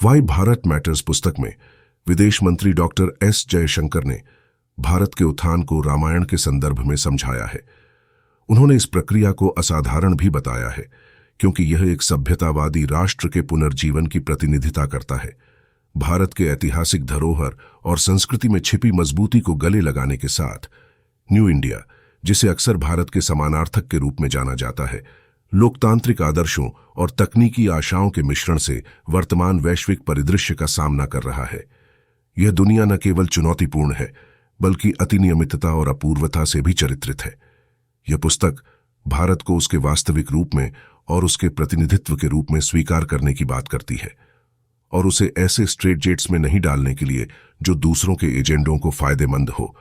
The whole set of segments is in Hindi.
वाई भारत मैटर्स पुस्तक में विदेश मंत्री डॉक्टर एस जयशंकर ने भारत के उत्थान को रामायण के संदर्भ में समझाया है। उन्होंने इस प्रक्रिया को असाधारण भी बताया है, क्योंकि यह एक सभ्यतावादी राष्ट्र के पुनर्जीवन की प्रतिनिधिता करता है। भारत के ऐतिहासिक धरोहर और संस्कृति में छिपी मजबूती को गले लगाने के साथ न्यू इंडिया, जिसे अक्सर भारत के समानार्थक के रूप में जाना जाता है, लोकतांत्रिक आदर्शों और तकनीकी आशाओं के मिश्रण से वर्तमान वैश्विक परिदृश्य का सामना कर रहा है। यह दुनिया न केवल चुनौतीपूर्ण है, बल्कि अतिनियमितता और अपूर्वता से भी चरित्रित है। यह पुस्तक भारत को उसके वास्तविक रूप में और उसके प्रतिनिधित्व के रूप में स्वीकार करने की बात करती है, और उसे ऐसे स्ट्रेटजेट्स में नहीं डालने के लिए जो दूसरों के एजेंडों को फायदेमंद हो।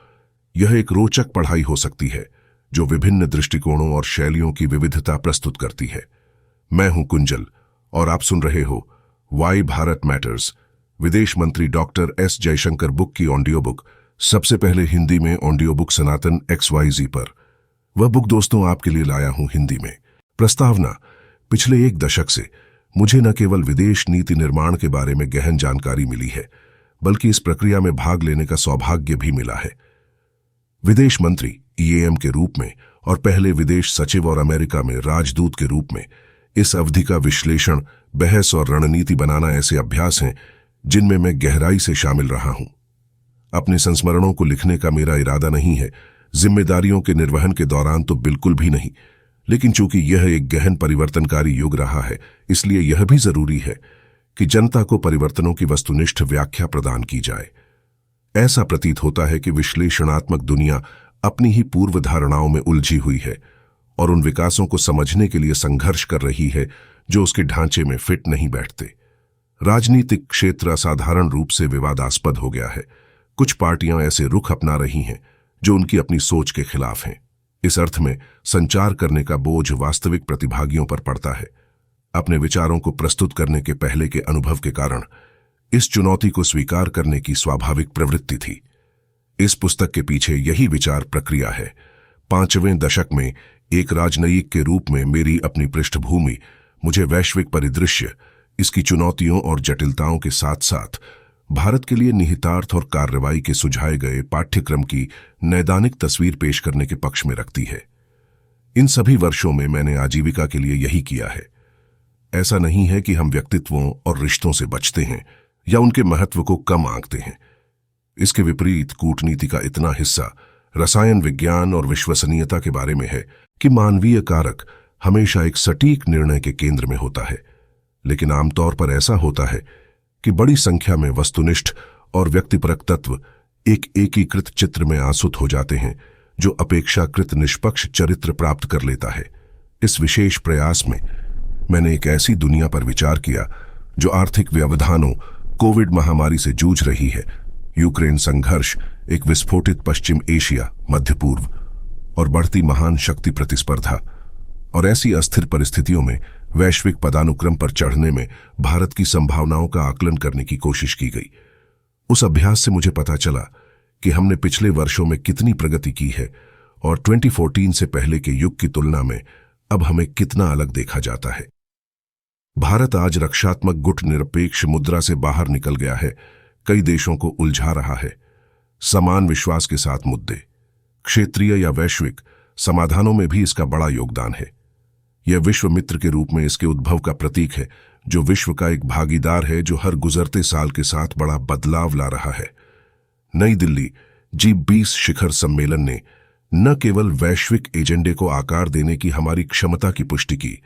यह एक रोचक पढ़ाई हो सकती है जो विभिन्न दृष्टिकोणों और शैलियों की विविधता प्रस्तुत करती है। मैं हूं कुंजल और आप सुन रहे हो वाई भारत मैटर्स, विदेश मंत्री डॉक्टर एस जयशंकर बुक की ऑडियो बुक, सबसे पहले हिंदी में ऑडियो बुक सनातन XYZ पर। वह बुक दोस्तों आपके लिए लाया हूं हिंदी में। प्रस्तावना: पिछले एक दशक से मुझे न केवल विदेश नीति निर्माण के बारे में गहन जानकारी मिली है, बल्कि इस प्रक्रिया में भाग लेने का सौभाग्य भी मिला है। विदेश मंत्री EAM के रूप में और पहले विदेश सचिव और अमेरिका में राजदूत के रूप में इस अवधि का विश्लेषण, बहस और रणनीति बनाना ऐसे अभ्यास हैं जिनमें मैं गहराई से शामिल रहा हूं। अपने संस्मरणों को लिखने का मेरा इरादा नहीं है, जिम्मेदारियों के निर्वहन के दौरान तो बिल्कुल भी नहीं, लेकिन चूंकि यह एक गहन परिवर्तनकारी युग रहा है, इसलिए यह भी जरूरी है कि जनता को परिवर्तनों की वस्तुनिष्ठ व्याख्या प्रदान की जाए। ऐसा प्रतीत होता है कि विश्लेषणात्मक दुनिया अपनी ही पूर्व धारणाओं में उलझी हुई है और उन विकासों को समझने के लिए संघर्ष कर रही है जो उसके ढांचे में फिट नहीं बैठते। राजनीतिक क्षेत्र असाधारण रूप से विवादास्पद हो गया है। कुछ पार्टियां ऐसे रुख अपना रही हैं जो उनकी अपनी सोच के खिलाफ हैं। इस अर्थ में संचार करने का बोझ वास्तविक प्रतिभागियों पर पड़ता है। अपने विचारों को प्रस्तुत करने के पहले के अनुभव के कारण इस चुनौती को स्वीकार करने की स्वाभाविक प्रवृत्ति थी। इस पुस्तक के पीछे यही विचार प्रक्रिया है। 5वें दशक में एक राजनयिक के रूप में मेरी अपनी पृष्ठभूमि मुझे वैश्विक परिदृश्य, इसकी चुनौतियों और जटिलताओं के साथ साथ भारत के लिए निहितार्थ और कार्रवाई के सुझाए गए पाठ्यक्रम की नैदानिक तस्वीर पेश करने के पक्ष में रखती है। इन सभी वर्षों में मैंने आजीविका के लिए यही किया है। ऐसा नहीं है कि हम व्यक्तित्वों और रिश्तों से बचते हैं या उनके महत्व को कम आंकते हैं। इसके विपरीत कूटनीति का इतना हिस्सा रसायन विज्ञान और विश्वसनीयता के बारे में है कि मानवीय कारक हमेशा एक सटीक निर्णय के केंद्र में होता है, लेकिन आमतौर पर ऐसा होता है कि बड़ी संख्या में वस्तुनिष्ठ और व्यक्तिपरक तत्व एक एकीकृत चित्र में आंसुत हो जाते हैं जो अपेक्षाकृत निष्पक्ष चरित्र प्राप्त कर लेता है। इस विशेष प्रयास में मैंने एक ऐसी दुनिया पर विचार किया जो आर्थिक व्यवधानों, कोविड महामारी से जूझ रही है, यूक्रेन संघर्ष, एक विस्फोटित पश्चिम एशिया, मध्य पूर्व और बढ़ती महान शक्ति प्रतिस्पर्धा, और ऐसी अस्थिर परिस्थितियों में वैश्विक पदानुक्रम पर चढ़ने में भारत की संभावनाओं का आकलन करने की कोशिश की गई। उस अभ्यास से मुझे पता चला कि हमने पिछले वर्षों में कितनी प्रगति की है और 2014 से पहले के युग की तुलना में अब हमें कितना अलग देखा जाता है। भारत आज रक्षात्मक गुट निरपेक्ष मुद्रा से बाहर निकल गया है, कई देशों को उलझा रहा है। समान विश्वास के साथ मुद्दे, क्षेत्रीय या वैश्विक समाधानों में भी इसका बड़ा योगदान है। यह विश्व मित्र के रूप में इसके उद्भव का प्रतीक है, जो विश्व का एक भागीदार है जो हर गुजरते साल के साथ बड़ा बदलाव ला रहा है। नई दिल्ली G20 शिखर सम्मेलन ने न केवल वैश्विक एजेंडे को आकार देने की हमारी क्षमता की पुष्टि की,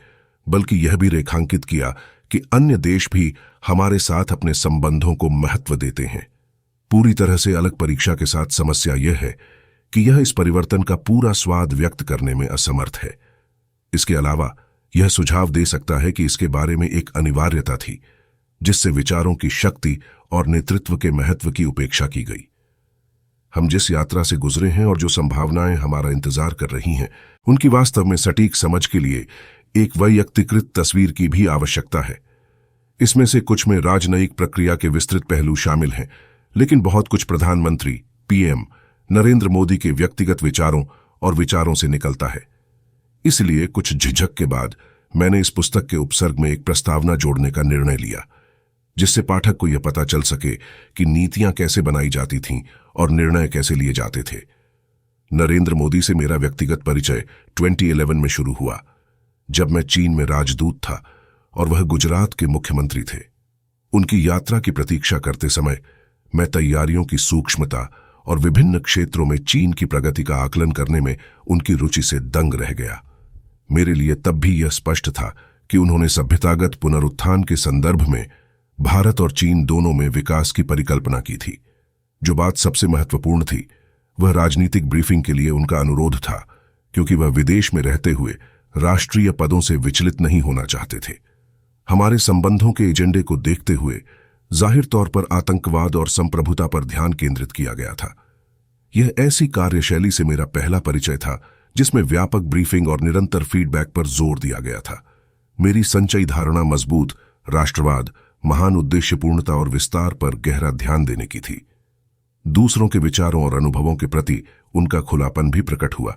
बल्कि यह भी रेखांकित किया कि अन्य देश भी हमारे साथ अपने संबंधों को महत्व देते हैं। पूरी तरह से अलग परीक्षा के साथ समस्या यह है कि यह इस परिवर्तन का पूरा स्वाद व्यक्त करने में असमर्थ है। इसके अलावा यह सुझाव दे सकता है कि इसके बारे में एक अनिवार्यता थी जिससे विचारों की शक्ति और नेतृत्व के महत्व की उपेक्षा की गई। हम जिस यात्रा से गुजरे हैं और जो संभावनाएं हमारा इंतजार कर रही हैं, उनकी वास्तव में सटीक समझ के लिए एक वैयक्तिकृत तस्वीर की भी आवश्यकता है। इसमें से कुछ में राजनयिक प्रक्रिया के विस्तृत पहलू शामिल हैं, लेकिन बहुत कुछ प्रधानमंत्री PM नरेंद्र मोदी के व्यक्तिगत विचारों और विचारों से निकलता है। इसलिए कुछ झिझक के बाद मैंने इस पुस्तक के उपसर्ग में एक प्रस्तावना जोड़ने का निर्णय लिया। जिससे पाठक को यह पता चल सके कि नीतियां कैसे बनाई जाती थीं और निर्णय कैसे लिए जाते थे। नरेंद्र मोदी से मेरा व्यक्तिगत परिचय 2011 में शुरू हुआ, जब मैं चीन में राजदूत था और वह गुजरात के मुख्यमंत्री थे। उनकी यात्रा की प्रतीक्षा करते समय मैं तैयारियों की सूक्ष्मता और विभिन्न क्षेत्रों में चीन की प्रगति का आकलन करने में उनकी रुचि से दंग रह गया। मेरे लिए तब भी यह स्पष्ट था कि उन्होंने सभ्यतागत पुनरुत्थान के संदर्भ में भारत और चीन दोनों में विकास की परिकल्पना की थी। जो बात सबसे महत्वपूर्ण थी वह राजनीतिक ब्रीफिंग के लिए उनका अनुरोध था, क्योंकि वह विदेश में रहते हुए राष्ट्रीय पदों से विचलित नहीं होना चाहते थे। हमारे संबंधों के एजेंडे को देखते हुए जाहिर तौर पर आतंकवाद और संप्रभुता पर ध्यान केंद्रित किया गया था। यह ऐसी कार्यशैली से मेरा पहला परिचय था जिसमें व्यापक ब्रीफिंग और निरंतर फीडबैक पर जोर दिया गया था। मेरी संचयी धारणा मजबूत राष्ट्रवाद, महान उद्देश्यपूर्णता और विस्तार पर गहरा ध्यान देने की थी। दूसरों के विचारों और अनुभवों के प्रति उनका खुलापन भी प्रकट हुआ।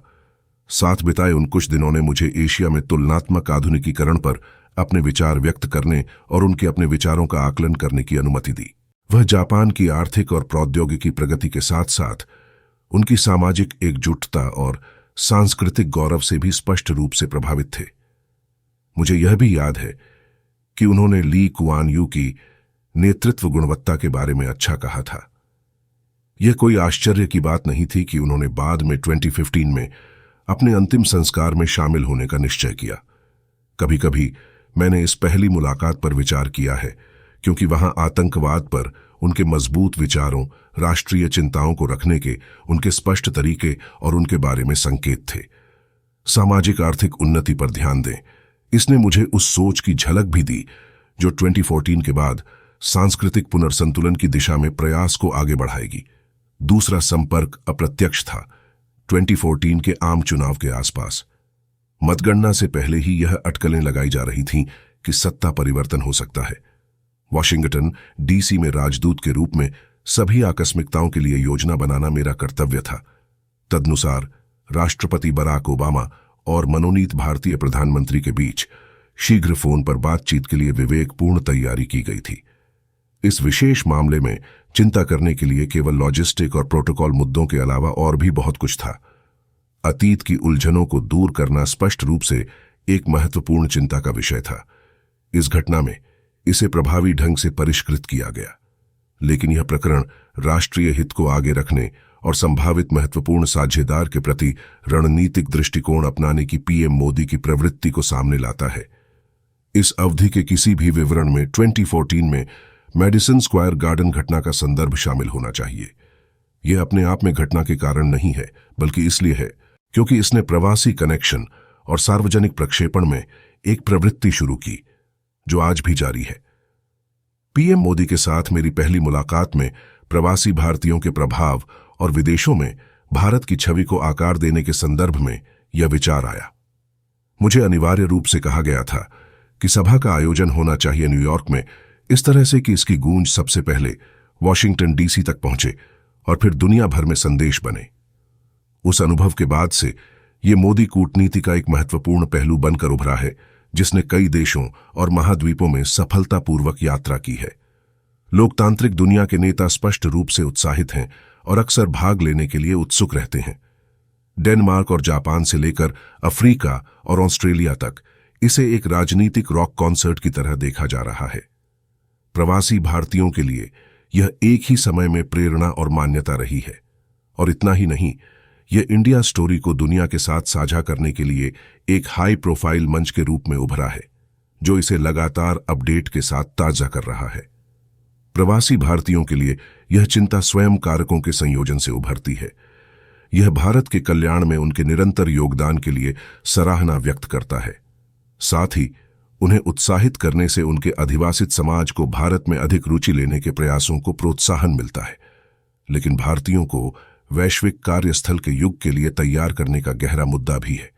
साथ बिताए उन कुछ दिनों ने मुझे एशिया में तुलनात्मक आधुनिकीकरण पर अपने विचार व्यक्त करने और उनके अपने विचारों का आकलन करने की अनुमति दी। वह जापान की आर्थिक और प्रौद्योगिकी प्रगति के साथ साथ उनकी सामाजिक एकजुटता और सांस्कृतिक गौरव से भी स्पष्ट रूप से प्रभावित थे। मुझे यह भी याद है कि उन्होंने ली कुआन यू की नेतृत्व गुणवत्ता के बारे में अच्छा कहा था। यह कोई आश्चर्य की बात नहीं थी कि उन्होंने बाद में 2015 में अपने अंतिम संस्कार में शामिल होने का निश्चय किया। कभी कभी मैंने इस पहली मुलाकात पर विचार किया है, क्योंकि वहां आतंकवाद पर उनके मजबूत विचारों, राष्ट्रीय चिंताओं को रखने के उनके स्पष्ट तरीके और उनके बारे में संकेत थे। सामाजिक आर्थिक उन्नति पर ध्यान दें, इसने मुझे उस सोच की झलक भी दी जो 2014 के बाद सांस्कृतिक पुनर्संतुलन की दिशा में प्रयास को आगे बढ़ाएगी। दूसरा संपर्क अप्रत्यक्ष था। 2014 के आम चुनाव के आसपास मतगणना से पहले ही यह अटकलें लगाई जा रही थीं कि सत्ता परिवर्तन हो सकता है। वॉशिंगटन डीसी में राजदूत के रूप में सभी आकस्मिकताओं के लिए योजना बनाना मेरा कर्तव्य था। तदनुसार राष्ट्रपति बराक ओबामा और मनोनीत भारतीय प्रधानमंत्री के बीच शीघ्र फोन पर बातचीत के लिए विवेकपूर्ण तैयारी की गई थी। इस विशेष मामले में चिंता करने के लिए केवल लॉजिस्टिक और प्रोटोकॉल मुद्दों के अलावा और भी बहुत कुछ था। अतीत की उलझनों को दूर करना स्पष्ट रूप से एक महत्वपूर्ण चिंता का विषय था। इस घटना में इसे प्रभावी ढंग से परिष्कृत किया गया, लेकिन यह प्रकरण राष्ट्रीय हित को आगे रखने और संभावित महत्वपूर्ण साझेदार के प्रति रणनीतिक दृष्टिकोण अपनाने की पीएम मोदी की प्रवृत्ति को सामने लाता है। इस अवधि के किसी भी विवरण में 2014 में मेडिसन स्क्वायर गार्डन घटना का संदर्भ शामिल होना चाहिए। यह अपने आप में घटना के कारण नहीं है, बल्कि इसलिए है क्योंकि इसने प्रवासी कनेक्शन और सार्वजनिक प्रक्षेपण में एक प्रवृत्ति शुरू की जो आज भी जारी है। पीएम मोदी के साथ मेरी पहली मुलाकात में प्रवासी भारतीयों के प्रभाव और विदेशों में भारत की छवि को आकार देने के संदर्भ में यह विचार आया। मुझे अनिवार्य रूप से कहा गया था कि सभा का आयोजन होना चाहिए न्यूयॉर्क में, इस तरह से कि इसकी गूंज सबसे पहले वॉशिंगटन डीसी तक पहुंचे और फिर दुनिया भर में संदेश बने। उस अनुभव के बाद से ये मोदी कूटनीति का एक महत्वपूर्ण पहलू बनकर उभरा है, जिसने कई देशों और महाद्वीपों में सफलतापूर्वक यात्रा की है। लोकतांत्रिक दुनिया के नेता स्पष्ट रूप से उत्साहित हैं और अक्सर भाग लेने के लिए उत्सुक रहते हैं। डेनमार्क और जापान से लेकर अफ्रीका और ऑस्ट्रेलिया तक इसे एक राजनीतिक रॉक कॉन्सर्ट की तरह देखा जा रहा है। प्रवासी भारतीयों के लिए यह एक ही समय में प्रेरणा और मान्यता रही है, और इतना ही नहीं, यह इंडिया स्टोरी को दुनिया के साथ साझा करने के लिए एक हाई प्रोफाइल मंच के रूप में उभरा है, जो इसे लगातार अपडेट के साथ ताजा कर रहा है। प्रवासी भारतीयों के लिए यह चिंता स्वयं कारकों के संयोजन से उभरती है। यह भारत के कल्याण में उनके निरंतर योगदान के लिए सराहना व्यक्त करता है। साथ ही उन्हें उत्साहित करने से उनके अधिवासित समाज को भारत में अधिक रुचि लेने के प्रयासों को प्रोत्साहन मिलता है। लेकिन भारतीयों को वैश्विक कार्यस्थल के युग के लिए तैयार करने का गहरा मुद्दा भी है।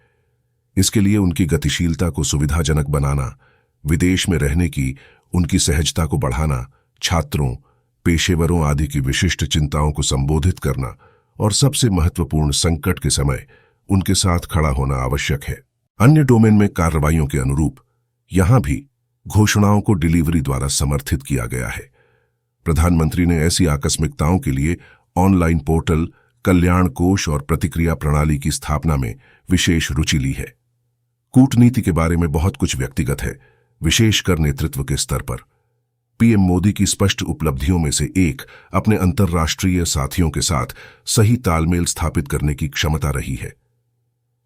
इसके लिए उनकी गतिशीलता को सुविधाजनक बनाना, विदेश में रहने की उनकी सहजता को बढ़ाना, छात्रों, पेशेवरों आदि की विशिष्ट चिंताओं को संबोधित करना और सबसे महत्वपूर्ण संकट के समय उनके साथ खड़ा होना आवश्यक है। अन्य डोमेन में कार्रवाइयों के अनुरूप यहां भी घोषणाओं को डिलीवरी द्वारा समर्थित किया गया है। प्रधानमंत्री ने ऐसी आकस्मिकताओं के लिए ऑनलाइन पोर्टल, कल्याण कोष और प्रतिक्रिया प्रणाली की स्थापना में विशेष रुचि ली है। कूटनीति के बारे में बहुत कुछ व्यक्तिगत है, विशेषकर नेतृत्व के स्तर पर। पीएम मोदी की स्पष्ट उपलब्धियों में से एक अपने अंतर्राष्ट्रीय साथियों के साथ सही तालमेल स्थापित करने की क्षमता रही है।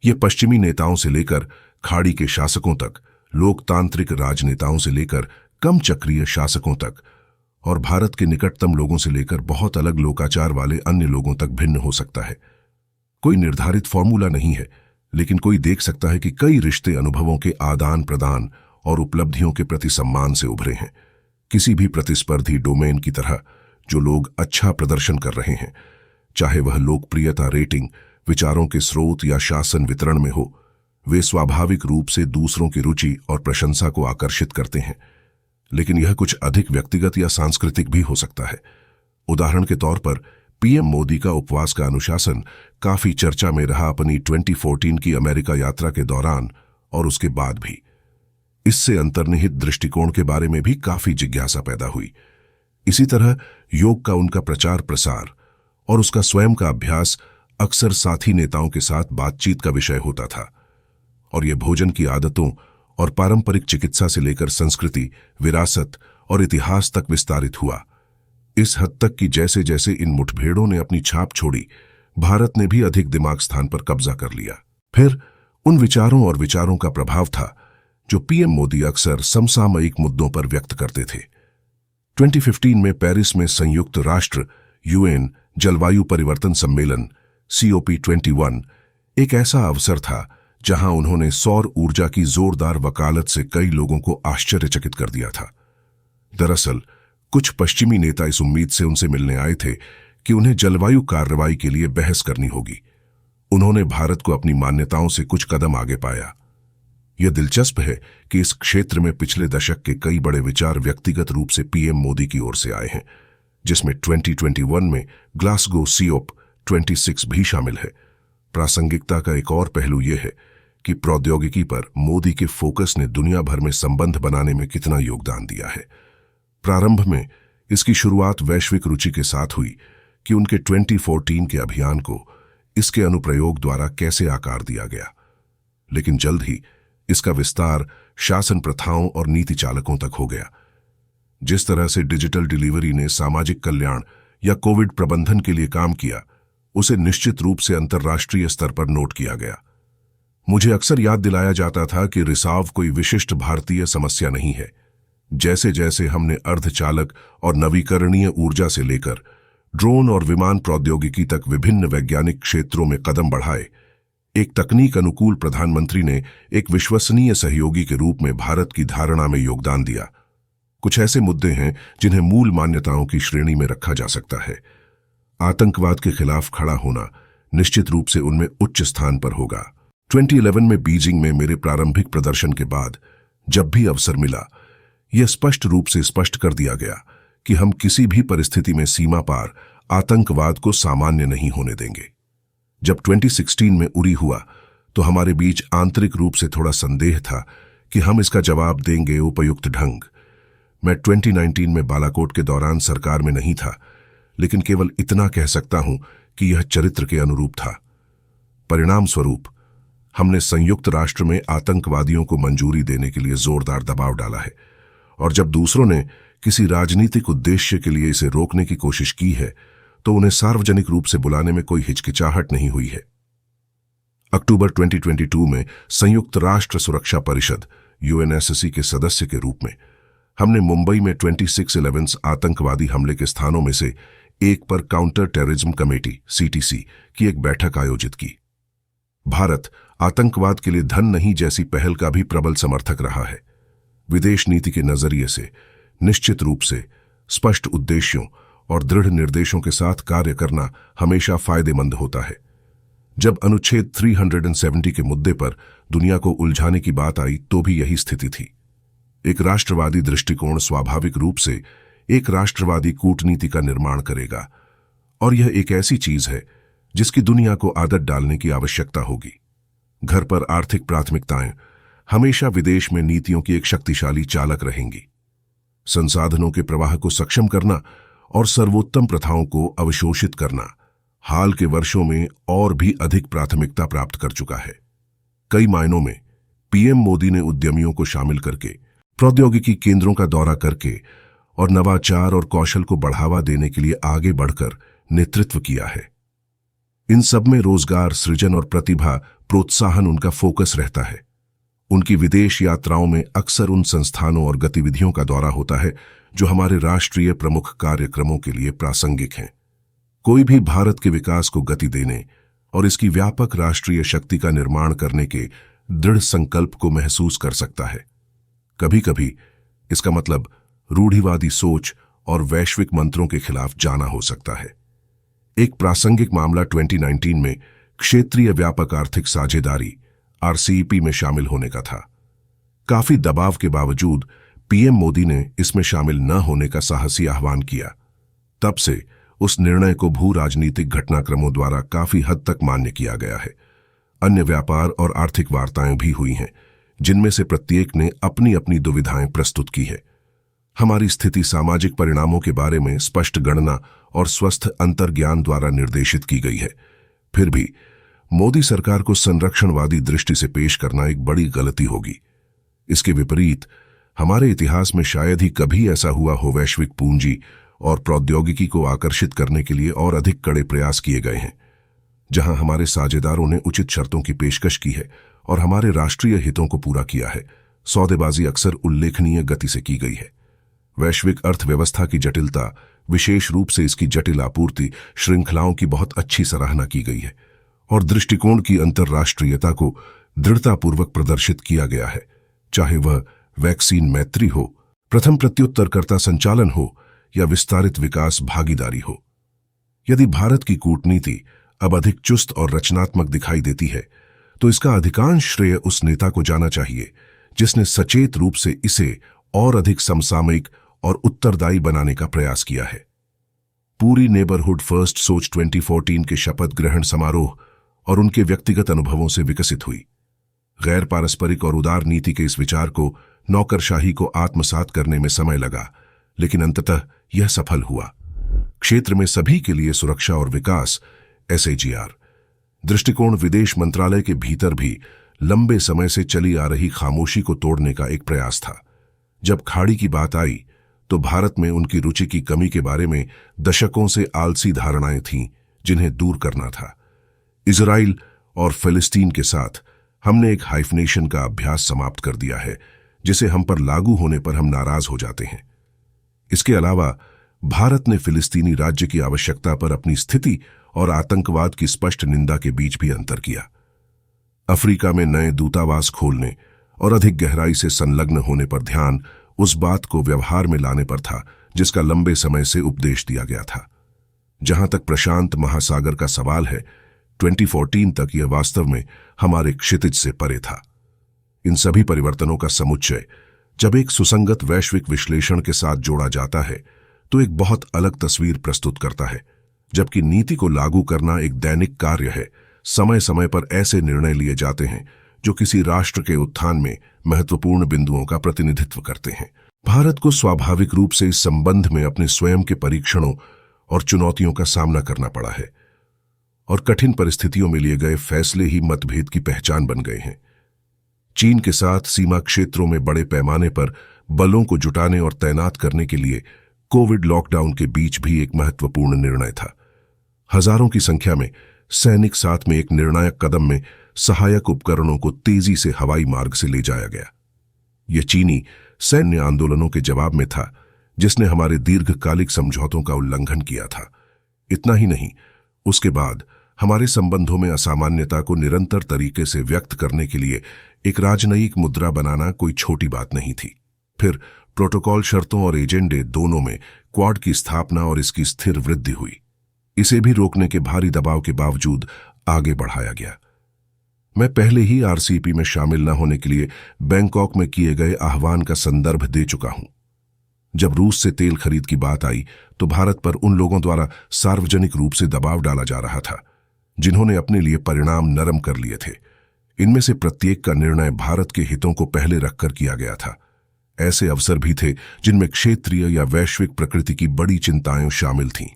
यह पश्चिमी नेताओं से लेकर खाड़ी के शासकों तक, लोकतांत्रिक राजनेताओं से लेकर कम चक्रीय शासकों तक और भारत के निकटतम लोगों से लेकर बहुत अलग लोकाचार वाले अन्य लोगों तक भिन्न हो सकता है। कोई निर्धारित फॉर्मूला नहीं है, लेकिन कोई देख सकता है कि कई रिश्ते अनुभवों के आदान प्रदान और उपलब्धियों के प्रति सम्मान से उभरे हैं। किसी भी प्रतिस्पर्धी डोमेन की तरह जो लोग अच्छा प्रदर्शन कर रहे हैं, चाहे वह लोकप्रियता रेटिंग, विचारों के स्रोत या शासन वितरण में हो, वे स्वाभाविक रूप से दूसरों की रुचि और प्रशंसा को आकर्षित करते हैं। लेकिन यह कुछ अधिक व्यक्तिगत या सांस्कृतिक भी हो सकता है। उदाहरण के तौर पर पीएम मोदी का उपवास का अनुशासन काफी चर्चा में रहा अपनी 2014 की अमेरिका यात्रा के दौरान और उसके बाद भी। इससे अंतर्निहित दृष्टिकोण के बारे में भी काफी जिज्ञासा पैदा हुई। इसी तरह योग का उनका प्रचार प्रसार और उसका स्वयं का अभ्यास अक्सर साथी नेताओं के साथ बातचीत का विषय होता था। और यह भोजन की आदतों और पारंपरिक चिकित्सा से लेकर संस्कृति, विरासत और इतिहास तक विस्तारित हुआ। इस हद तक कि जैसे जैसे इन मुठभेड़ों ने अपनी छाप छोड़ी, भारत ने भी अधिक दिमाग स्थान पर कब्जा कर लिया। फिर उन विचारों और विचारों का प्रभाव था जो पीएम मोदी अक्सर समसामयिक मुद्दों पर व्यक्त करते थे। 2015 में पेरिस में संयुक्त राष्ट्र यूएन जलवायु परिवर्तन सम्मेलन COP21 एक ऐसा अवसर था जहां उन्होंने सौर ऊर्जा की जोरदार वकालत से कई लोगों को आश्चर्यचकित कर दिया था। दरअसल कुछ पश्चिमी नेता इस उम्मीद से उनसे मिलने आए थे कि उन्हें जलवायु कार्रवाई के लिए बहस करनी होगी। उन्होंने भारत को अपनी मान्यताओं से कुछ कदम आगे पाया। यह दिलचस्प है कि इस क्षेत्र में पिछले दशक के कई बड़े विचार व्यक्तिगत रूप से पीएम मोदी की ओर से आए हैं, जिसमें 2021 में ग्लासगो COP26 भी शामिल है। प्रासंगिकता का एक और पहलू यह है कि प्रौद्योगिकी पर मोदी के फोकस ने दुनिया भर में संबंध बनाने में कितना योगदान दिया है। प्रारंभ में इसकी शुरुआत वैश्विक रुचि के साथ हुई कि उनके 2014 के अभियान को इसके अनुप्रयोग द्वारा कैसे आकार दिया गया, लेकिन जल्द ही इसका विस्तार शासन प्रथाओं और नीति चालकों तक हो गया। जिस तरह से डिजिटल डिलीवरी ने सामाजिक कल्याण या कोविड प्रबंधन के लिए काम किया, उसे निश्चित रूप से अंतर्राष्ट्रीय स्तर पर नोट किया गया। मुझे अक्सर याद दिलाया जाता था कि रिसाव कोई विशिष्ट भारतीय समस्या नहीं है। जैसे जैसे हमने अर्धचालक और नवीकरणीय ऊर्जा से लेकर ड्रोन और विमान प्रौद्योगिकी तक विभिन्न वैज्ञानिक क्षेत्रों में कदम बढ़ाए, एक तकनीक अनुकूल प्रधानमंत्री ने एक विश्वसनीय सहयोगी के रूप में भारत की धारणा में योगदान दिया। कुछ ऐसे मुद्दे हैं जिन्हें मूल मान्यताओं की श्रेणी में रखा जा सकता है। आतंकवाद के खिलाफ खड़ा होना निश्चित रूप से उनमें उच्च स्थान पर होगा। 2011 में बीजिंग में मेरे प्रारंभिक प्रदर्शन के बाद जब भी अवसर मिला, यह स्पष्ट रूप से स्पष्ट कर दिया गया कि हम किसी भी परिस्थिति में सीमा पार आतंकवाद को सामान्य नहीं होने देंगे। जब 2016 में उरी हुआ तो हमारे बीच आंतरिक रूप से थोड़ा संदेह था कि हम इसका जवाब देंगे उपयुक्त ढंग। मैं 2019 में बालाकोट के दौरान सरकार में नहीं था, लेकिन केवल इतना कह सकता हूं कि यह चरित्र के अनुरूप था। परिणाम स्वरूप हमने संयुक्त राष्ट्र में आतंकवादियों को मंजूरी देने के लिए जोरदार दबाव डाला है, और जब दूसरों ने किसी राजनीतिक उद्देश्य के लिए इसे रोकने की कोशिश की है तो उन्हें सार्वजनिक रूप से बुलाने में कोई हिचकिचाहट नहीं हुई है। अक्टूबर 2022 में संयुक्त राष्ट्र सुरक्षा परिषद UNSC के सदस्य के रूप में हमने मुंबई में 26/11 आतंकवादी हमले के स्थानों में से एक पर काउंटर टेररिज्म कमेटी CTC की एक बैठक आयोजित की। भारत आतंकवाद के लिए धन नहीं जैसी पहल का भी प्रबल समर्थक रहा है। विदेश नीति के नजरिए से निश्चित रूप से स्पष्ट उद्देश्यों और दृढ़ निर्देशों के साथ कार्य करना हमेशा फायदेमंद होता है। जब अनुच्छेद 370 के मुद्दे पर दुनिया को उलझाने की बात आई तो भी यही स्थिति थी। एक राष्ट्रवादी दृष्टिकोण स्वाभाविक रूप से एक राष्ट्रवादी कूटनीति का निर्माण करेगा, और यह एक ऐसी चीज है जिसकी दुनिया को आदत डालने की आवश्यकता होगी। घर पर आर्थिक प्राथमिकताएं हमेशा विदेश में नीतियों की एक शक्तिशाली चालक रहेंगी। संसाधनों के प्रवाह को सक्षम करना और सर्वोत्तम प्रथाओं को अवशोषित करना हाल के वर्षों में और भी अधिक प्राथमिकता प्राप्त कर चुका है। कई मायनों में पीएम मोदी ने उद्यमियों को शामिल करके, प्रौद्योगिकी केंद्रों का दौरा करके और नवाचार और कौशल को बढ़ावा देने के लिए आगे बढ़कर नेतृत्व किया है। इन सब में रोजगार सृजन और प्रतिभा प्रोत्साहन उनका फोकस रहता है। उनकी विदेश यात्राओं में अक्सर उन संस्थानों और गतिविधियों का दौरा होता है जो हमारे राष्ट्रीय प्रमुख कार्यक्रमों के लिए प्रासंगिक हैं। कोई भी भारत के विकास को गति देने और इसकी व्यापक राष्ट्रीय शक्ति का निर्माण करने के दृढ़ संकल्प को महसूस कर सकता है। कभी कभी इसका मतलब रूढ़िवादी सोच और वैश्विक मंत्रों के खिलाफ जाना हो सकता है। एक प्रासंगिक मामला 2019 में क्षेत्रीय व्यापक आर्थिक साझेदारी आरसीईपी में शामिल होने का था। काफी दबाव के बावजूद पीएम मोदी ने इसमें शामिल न होने का साहसी आह्वान किया। तब से उस निर्णय को भू राजनीतिक घटनाक्रमों द्वारा काफी हद तक मान्य किया गया है। अन्य व्यापार और आर्थिक वार्ताएं भी हुई हैं, जिनमें से प्रत्येक ने अपनी अपनी दुविधाएं प्रस्तुत की है। हमारी स्थिति सामाजिक परिणामों के बारे में स्पष्ट गणना और स्वस्थ अंतर्ज्ञान द्वारा निर्देशित की गई है। फिर भी मोदी सरकार को संरक्षणवादी दृष्टि से पेश करना एक बड़ी गलती होगी। इसके विपरीत हमारे इतिहास में शायद ही कभी ऐसा हुआ हो। वैश्विक पूंजी और प्रौद्योगिकी को आकर्षित करने के लिए और अधिक कड़े प्रयास किए गए हैं, जहां हमारे साझेदारों ने उचित शर्तों की पेशकश की है और हमारे राष्ट्रीय हितों को पूरा किया है। सौदेबाजी अक्सर उल्लेखनीय गति से की गई है। वैश्विक अर्थव्यवस्था की जटिलता, विशेष रूप से इसकी जटिल आपूर्ति श्रृंखलाओं की बहुत अच्छी सराहना की गई है और दृष्टिकोण की अंतर्राष्ट्रीयता को दृढ़तापूर्वक प्रदर्शित किया गया है, चाहे वह वैक्सीन मैत्री हो, प्रथम प्रत्युत्तरकर्ता संचालन हो या विस्तारित विकास भागीदारी हो। यदि भारत की कूटनीति अब अधिक चुस्त और रचनात्मक दिखाई देती है, तो इसका अधिकांश श्रेय उस नेता को जाना चाहिए जिसने सचेत रूप से इसे और अधिक समसामयिक और उत्तरदायी बनाने का प्रयास किया है। पूरी नेबरहुड फर्स्ट सोच 2014 के शपथ ग्रहण समारोह और उनके व्यक्तिगत अनुभवों से विकसित हुई। गैर पारस्परिक और उदार नीति के इस विचार को नौकरशाही को आत्मसात करने में समय लगा, लेकिन अंततः यह सफल हुआ। क्षेत्र में सभी के लिए सुरक्षा और विकास SAGR दृष्टिकोण विदेश मंत्रालय के भीतर भी लंबे समय से चली आ रही खामोशी को तोड़ने का एक प्रयास था। जब खाड़ी की बात आई तो भारत में उनकी रुचि की कमी के बारे में दशकों से आलसी धारणाएं थीं, जिन्हें दूर करना था। इजराइल और फिलिस्तीन के साथ हमने एक हाइफनेशन का अभ्यास समाप्त कर दिया है, जिसे हम पर लागू होने पर हम नाराज हो जाते हैं। इसके अलावा भारत ने फिलिस्तीनी राज्य की आवश्यकता पर अपनी स्थिति और आतंकवाद की स्पष्ट निंदा के बीच भी अंतर किया। अफ्रीका में नए दूतावास खोलने और अधिक गहराई से संलग्न होने पर ध्यान उस बात को व्यवहार में लाने पर था जिसका लंबे समय से उपदेश दिया गया था। जहां तक प्रशांत महासागर का सवाल है, 2014 तक यह वास्तव में हमारे क्षितिज से परे था। इन सभी परिवर्तनों का समुच्चय जब एक सुसंगत वैश्विक विश्लेषण के साथ जोड़ा जाता है तो एक बहुत अलग तस्वीर प्रस्तुत करता है। जबकि नीति को लागू करना एक दैनिक कार्य है, समय समय पर ऐसे निर्णय लिए जाते हैं जो किसी राष्ट्र के उत्थान में महत्वपूर्ण बिंदुओं का प्रतिनिधित्व करते हैं। भारत को स्वाभाविक रूप से इस संबंध में अपने स्वयं के परीक्षणों और चुनौतियों का सामना करना पड़ा है और कठिन परिस्थितियों में लिए गए फैसले ही मतभेद की पहचान बन गए हैं। चीन के साथ सीमा क्षेत्रों में बड़े पैमाने पर बलों को जुटाने और तैनात करने के लिए कोविड लॉकडाउन के बीच भी एक महत्वपूर्ण निर्णय था। हजारों की संख्या में सैनिक साथ में एक निर्णायक कदम में सहायक उपकरणों को तेजी से हवाई मार्ग से ले जाया गया। यह चीनी सैन्य आंदोलनों के जवाब में था, जिसने हमारे दीर्घकालिक समझौतों का उल्लंघन किया था। इतना ही नहीं, उसके बाद हमारे संबंधों में असामान्यता को निरंतर तरीके से व्यक्त करने के लिए एक राजनयिक मुद्रा बनाना कोई छोटी बात नहीं थी। फिर प्रोटोकॉल शर्तों और एजेंडे दोनों में क्वाड की स्थापना और इसकी स्थिर वृद्धि हुई। इसे भी रोकने के भारी दबाव के बावजूद आगे बढ़ाया गया। मैं पहले ही आरसीईपी में शामिल न होने के लिए बैंकॉक में किए गए आह्वान का संदर्भ दे चुका हूं। जब रूस से तेल खरीद की बात आई तो भारत पर उन लोगों द्वारा सार्वजनिक रूप से दबाव डाला जा रहा था जिन्होंने अपने लिए परिणाम नरम कर लिए थे। इनमें से प्रत्येक का निर्णय भारत के हितों को पहले रखकर किया गया था। ऐसे अवसर भी थे जिनमें क्षेत्रीय या वैश्विक प्रकृति की बड़ी चिंताएं शामिल थीं।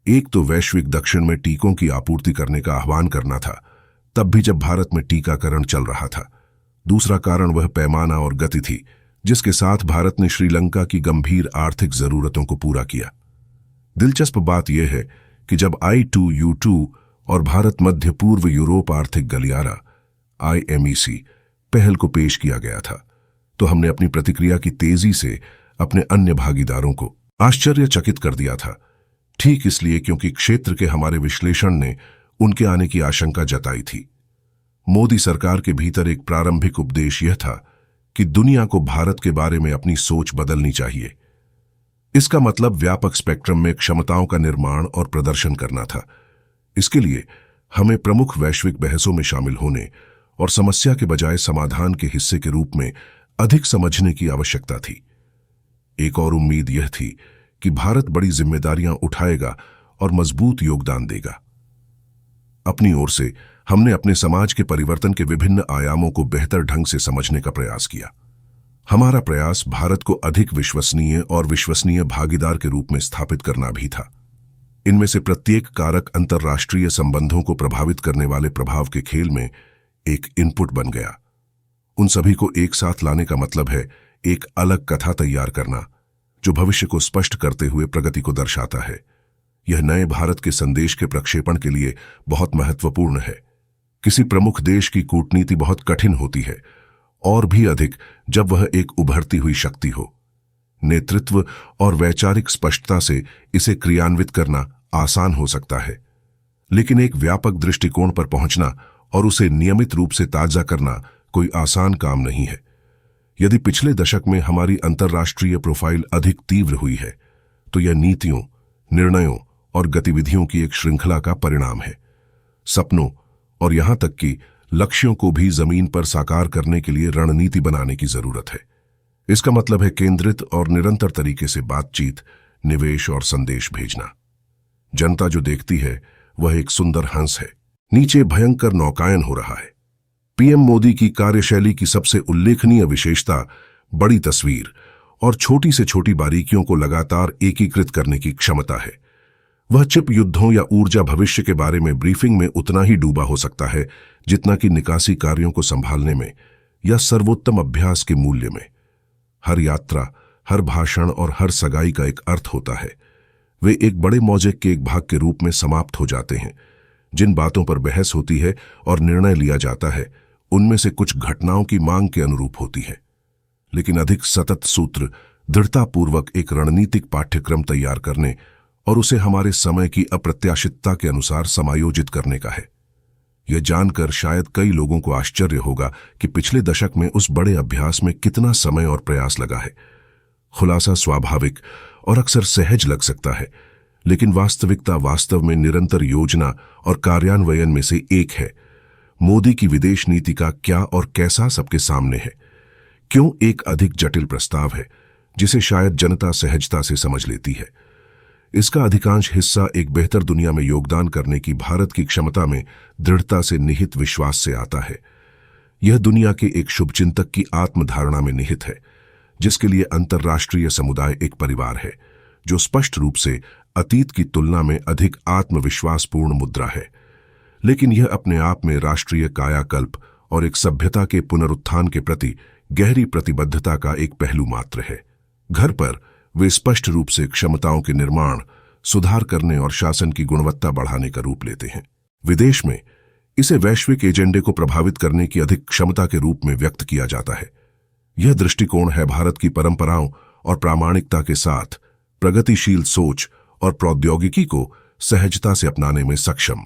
एक तो वैश्विक दक्षिण में टीकों की आपूर्ति करने का आह्वान करना था, तब भी जब भारत में टीकाकरण चल रहा था। दूसरा कारण वह पैमाना और गति थी जिसके साथ भारत ने श्रीलंका की गंभीर आर्थिक जरूरतों को पूरा किया। दिलचस्प बात यह है कि जब I2U2 और भारत मध्य पूर्व यूरोप आर्थिक गलियारा IMEC पहल को पेश किया गया था, तो हमने अपनी प्रतिक्रिया की तेजी से अपने अन्य भागीदारों को आश्चर्यचकित कर दिया था। ठीक इसलिए क्योंकि क्षेत्र के हमारे विश्लेषण ने उनके आने की आशंका जताई थी। मोदी सरकार के भीतर एक प्रारंभिक उपदेश यह था कि दुनिया को भारत के बारे में अपनी सोच बदलनी चाहिए। इसका मतलब व्यापक स्पेक्ट्रम में क्षमताओं का निर्माण और प्रदर्शन करना था। इसके लिए हमें प्रमुख वैश्विक बहसों में शामिल होने और समस्या के बजाय समाधान के हिस्से के रूप में अधिक समझने की आवश्यकता थी। एक और उम्मीद यह थी कि भारत बड़ी जिम्मेदारियां उठाएगा और मजबूत योगदान देगा। अपनी ओर से हमने अपने समाज के परिवर्तन के विभिन्न आयामों को बेहतर ढंग से समझने का प्रयास किया। हमारा प्रयास भारत को अधिक विश्वसनीय और विश्वसनीय भागीदार के रूप में स्थापित करना भी था। इनमें से प्रत्येक कारक अंतर्राष्ट्रीय संबंधों को प्रभावित करने वाले प्रभाव के खेल में एक इनपुट बन गया। उन सभी को एक साथ लाने का मतलब है एक अलग कथा तैयार करना जो भविष्य को स्पष्ट करते हुए प्रगति को दर्शाता है। यह नए भारत के संदेश के प्रक्षेपण के लिए बहुत महत्वपूर्ण है। किसी प्रमुख देश की कूटनीति बहुत कठिन होती है, और भी अधिक जब वह एक उभरती हुई शक्ति हो। नेतृत्व और वैचारिक स्पष्टता से इसे क्रियान्वित करना आसान हो सकता है, लेकिन एक व्यापक दृष्टिकोण पर पहुंचना और उसे नियमित रूप से ताजा करना कोई आसान काम नहीं है। यदि पिछले दशक में हमारी अंतर्राष्ट्रीय प्रोफाइल अधिक तीव्र हुई है, तो यह नीतियों, निर्णयों और गतिविधियों की एक श्रृंखला का परिणाम है। सपनों और यहां तक कि लक्ष्यों को भी जमीन पर साकार करने के लिए रणनीति बनाने की जरूरत है। इसका मतलब है केंद्रित और निरंतर तरीके से बातचीत, निवेश और संदेश भेजना। जनता जो देखती है वह एक सुंदर हंस है, नीचे भयंकर नौकायन हो रहा है। पीएम मोदी की कार्यशैली की सबसे उल्लेखनीय विशेषता बड़ी तस्वीर और छोटी से छोटी बारीकियों को लगातार एकीकृत करने की क्षमता है। वह चिप युद्धों या ऊर्जा भविष्य के बारे में ब्रीफिंग में उतना ही डूबा हो सकता है जितना कि निकासी कार्यों को संभालने में या सर्वोत्तम अभ्यास के मूल्य में। हर यात्रा, हर भाषण और हर सगाई का एक अर्थ होता है। वे एक बड़े मौजेक के एक भाग के रूप में समाप्त हो जाते हैं। जिन बातों पर बहस होती है और निर्णय लिया जाता है, उनमें से कुछ घटनाओं की मांग के अनुरूप होती है, लेकिन अधिक सतत सूत्र दृढ़तापूर्वक एक रणनीतिक पाठ्यक्रम तैयार करने और उसे हमारे समय की अप्रत्याशितता के अनुसार समायोजित करने का है। यह जानकर शायद कई लोगों को आश्चर्य होगा कि पिछले दशक में उस बड़े अभ्यास में कितना समय और प्रयास लगा है। खुलासा स्वाभाविक और अक्सर सहज लग सकता है, लेकिन वास्तविकता वास्तव में निरंतर योजना और कार्यान्वयन में से एक है। मोदी की विदेश नीति का क्या और कैसा सबके सामने है। क्यों एक अधिक जटिल प्रस्ताव है जिसे शायद जनता सहजता से समझ लेती है। इसका अधिकांश हिस्सा एक बेहतर दुनिया में योगदान करने की भारत की क्षमता में दृढ़ता से निहित विश्वास से आता है। यह दुनिया के एक शुभचिंतक की आत्मधारणा में निहित है, जिसके लिए अंतर्राष्ट्रीय समुदाय एक परिवार है, जो स्पष्ट रूप से अतीत की तुलना में अधिक आत्मविश्वासपूर्ण मुद्रा है। लेकिन यह अपने आप में राष्ट्रीय कायाकल्प और एक सभ्यता के पुनरुत्थान के प्रति गहरी प्रतिबद्धता का एक पहलू मात्र है। घर पर वे स्पष्ट रूप से क्षमताओं के निर्माण, सुधार करने और शासन की गुणवत्ता बढ़ाने का रूप लेते हैं। विदेश में इसे वैश्विक एजेंडे को प्रभावित करने की अधिक क्षमता के रूप में व्यक्त किया जाता है। यह दृष्टिकोण है भारत की परंपराओं और प्रामाणिकता के साथ प्रगतिशील सोच और प्रौद्योगिकी को सहजता से अपनाने में सक्षम,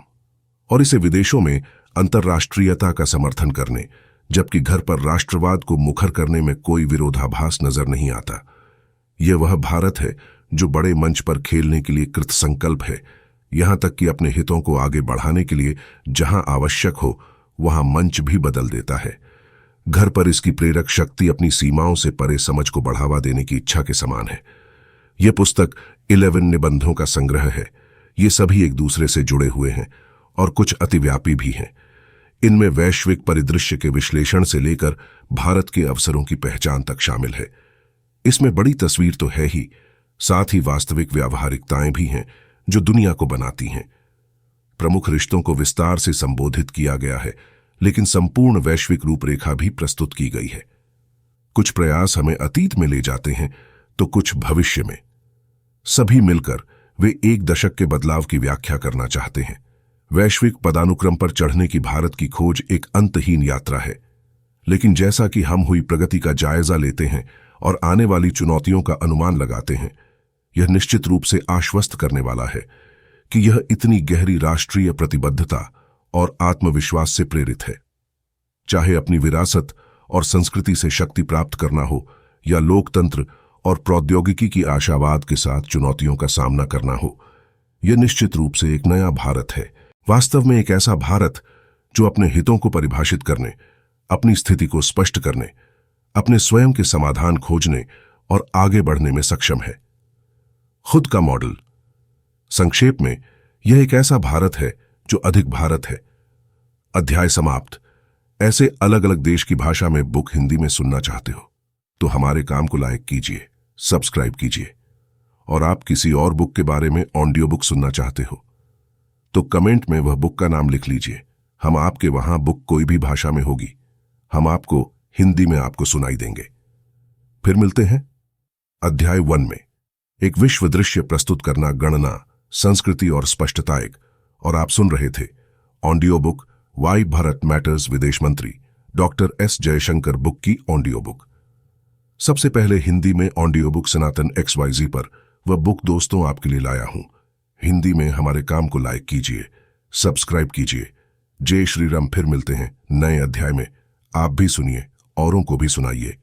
और इसे विदेशों में अंतर्राष्ट्रीयता का समर्थन करने, जबकि घर पर राष्ट्रवाद को मुखर करने में कोई विरोधाभास नजर नहीं आता। यह वह भारत है जो बड़े मंच पर खेलने के लिए कृतसंकल्प है, यहां तक कि अपने हितों को आगे बढ़ाने के लिए जहां आवश्यक हो वहां मंच भी बदल देता है। घर पर इसकी प्रेरक शक्ति अपनी सीमाओं से परे समझ को बढ़ावा देने की इच्छा के समान है। यह पुस्तक 11 निबंधों का संग्रह है। ये सभी एक दूसरे से जुड़े हुए हैं और कुछ अतिव्यापी भी हैं। इनमें वैश्विक परिदृश्य के विश्लेषण से लेकर भारत के अवसरों की पहचान तक शामिल है। इसमें बड़ी तस्वीर तो है ही, साथ ही वास्तविक व्यावहारिकताएं भी हैं जो दुनिया को बनाती हैं। प्रमुख रिश्तों को विस्तार से संबोधित किया गया है, लेकिन संपूर्ण वैश्विक रूपरेखा भी प्रस्तुत की गई है। कुछ प्रयास हमें अतीत में ले जाते हैं तो कुछ भविष्य में। सभी मिलकर वे एक दशक के बदलाव की व्याख्या करना चाहते हैं। वैश्विक पदानुक्रम पर चढ़ने की भारत की खोज एक अंतहीन यात्रा है, लेकिन जैसा कि हम हुई प्रगति का जायजा लेते हैं और आने वाली चुनौतियों का अनुमान लगाते हैं, यह निश्चित रूप से आश्वस्त करने वाला है कि यह इतनी गहरी राष्ट्रीय प्रतिबद्धता और आत्मविश्वास से प्रेरित है। चाहे अपनी विरासत और संस्कृति से शक्ति प्राप्त करना हो या लोकतंत्र और प्रौद्योगिकी की आशावाद के साथ चुनौतियों का सामना करना हो, यह निश्चित रूप से एक नया भारत है। वास्तव में एक ऐसा भारत जो अपने हितों को परिभाषित करने, अपनी स्थिति को स्पष्ट करने, अपने स्वयं के समाधान खोजने और आगे बढ़ने में सक्षम है। खुद का मॉडल। संक्षेप में, यह एक ऐसा भारत है जो अधिक भारत है। अध्याय समाप्त। ऐसे अलग अलग देश की भाषा में बुक हिंदी में सुनना चाहते हो तो हमारे काम को लाइक कीजिए, सब्सक्राइब कीजिए। और आप किसी और बुक के बारे में ऑडियो बुक सुनना चाहते हो तो कमेंट में वह बुक का नाम लिख लीजिए। हम आपके वहां बुक कोई भी भाषा में होगी, हम आपको हिंदी में आपको सुनाई देंगे। फिर मिलते हैं। अध्याय 1 में एक विश्व दृश्य प्रस्तुत करना, गणना, संस्कृति और स्पष्टता एक। और आप सुन रहे थे audio book why Bharat matters विदेश मंत्री डॉक्टर एस जयशंकर बुक की ऑडियो बुक। सबसे पहले हिंदी में ऑडियो बुक सनातन XYZ पर वह बुक दोस्तों आपके लिए लाया हूं। हिंदी में हमारे काम को लाइक कीजिए, सब्सक्राइब कीजिए। जय श्री राम। फिर मिलते हैं नए अध्याय में। आप भी सुनिए, औरों को भी सुनाइए।